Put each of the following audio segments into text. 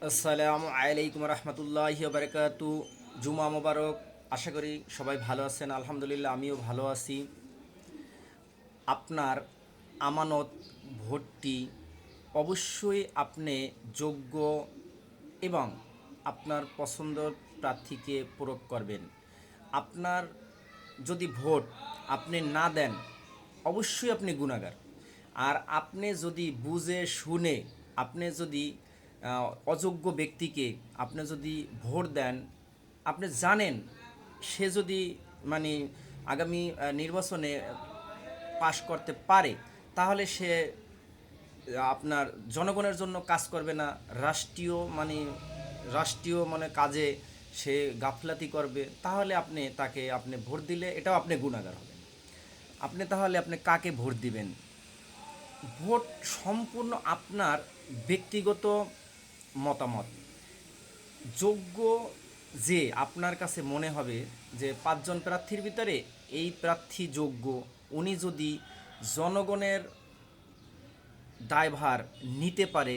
আসসালামু আলাইকুম রহমতুল্লাহি বারকাতু। জুমা মোবারক। আশা করি সবাই ভালো আছেন। আলহামদুলিল্লাহ আমিও ভালো আছি। আপনার আমানত ভোটটি অবশ্যই আপনি যোগ্য এবং আপনার পছন্দের প্রার্থীকে প্রয়োগ করবেন। আপনার যদি ভোট আপনি না দেন, অবশ্যই আপনি গুনাহগার। আর আপনি যদি বুঝে শুনে আপনি যদি অযোগ্য ব্যক্তিকে আপনি যদি ভোট দেন, আপনি জানেন সে যদি মানে আগামী নির্বাচনে পাশ করতে পারে, তাহলে সে আপনার জনগণের জন্য কাজ করবে না, রাষ্ট্রীয় কাজে সে গাফলাতি করবে, তাহলে আপনি ভোট দিলে এটাও আপনি গুনাহগার হবেন। আপনি কাকে ভোট দিবেন? ভোট সম্পূর্ণ আপনার ব্যক্তিগত মতামত। যোগ্য যে আপনার কাছে মনে হবে যে পাঁচজন প্রার্থীর ভিতরে এই প্রার্থী যোগ্য, উনি যদি জনগণের দায়ভার নিতে পারে,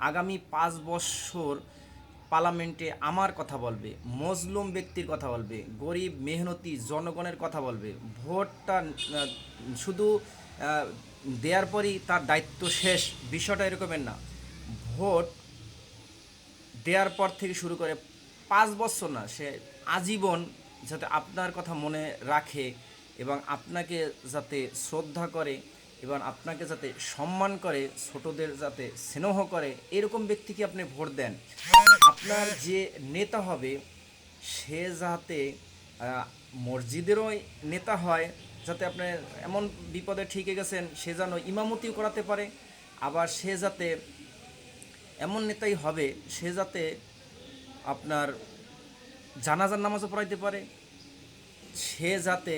আগামী ৫ বৎসর পার্লামেন্টে আমার কথা বলবে, মজলুম ব্যক্তির কথা বলবে, গরিব মেহনতি জনগণের কথা বলবে, ভোটটা শুধু দেওয়ার পরই তার দায়িত্ব শেষ, বিষয়টা এরকমের না। ভোট দেওয়ার পর থেকে শুরু করে ৫ বছর না, সে আজীবন যাতে আপনার কথা মনে রাখে এবং আপনাকে যাতে শ্রদ্ধা করে এবং আপনাকে যাতে সম্মান করে, ছোটদের যাতে স্নেহ করে, এরকম ব্যক্তিকে আপনি ভোট দেন। আপনার যে নেতা হবে সে যাতে মসজিদেরও নেতা হয়, যাতে আপনি এমন বিপদে ঠেকে গেছেন সে যেন ইমামতিও করাতে পারে, আবার সে যাতে এমন নেতাই হবে সে যাতে আপনার জানাজার নামাজও পড়াইতে পারে, সে যাতে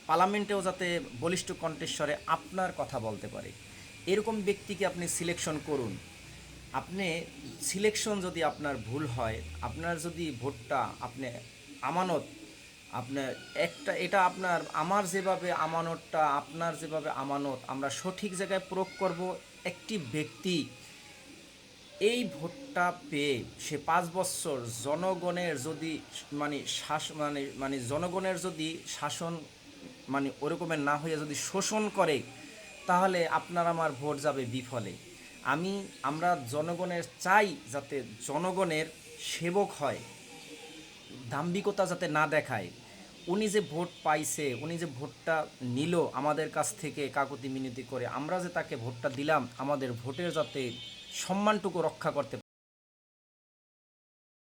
পার্লামেন্টেও যাতে বলিষ্ঠ কণ্ঠস্বরে আপনার কথা বলতে পারে। এরকম ব্যক্তিকে আপনি সিলেকশন করুন। আপনি সিলেকশন যদি আপনার ভুল হয়, আপনার যদি ভোটটা আপনি আমানত, আপনার এটা আমার যেভাবে আমানতটা আপনার যেভাবে আমানত আমরা সঠিক জায়গায় প্রয়োগ করব, একটি ব্যক্তি এই ভোটটা পেয়ে সে ৫ বৎসর জনগণের যদি জনগণের যদি শাসন ওরকমের না হয়ে যদি শোষণ করে, তাহলে আপনার আমার ভোট যাবে বিফলে। আমরা জনগণের চাই যাতে জনগণের সেবক হয়, দাম্ভিকতা যাতে না দেখায়। উনি যে ভোট পাইছে, উনি যে ভোটটা নিল আমাদের কাছ থেকে কাকুতি মিনতি করে, আমরা যে তাকে ভোটটা দিলাম, আমাদের ভোটের যাতে সম্মানটুকু রক্ষা করতে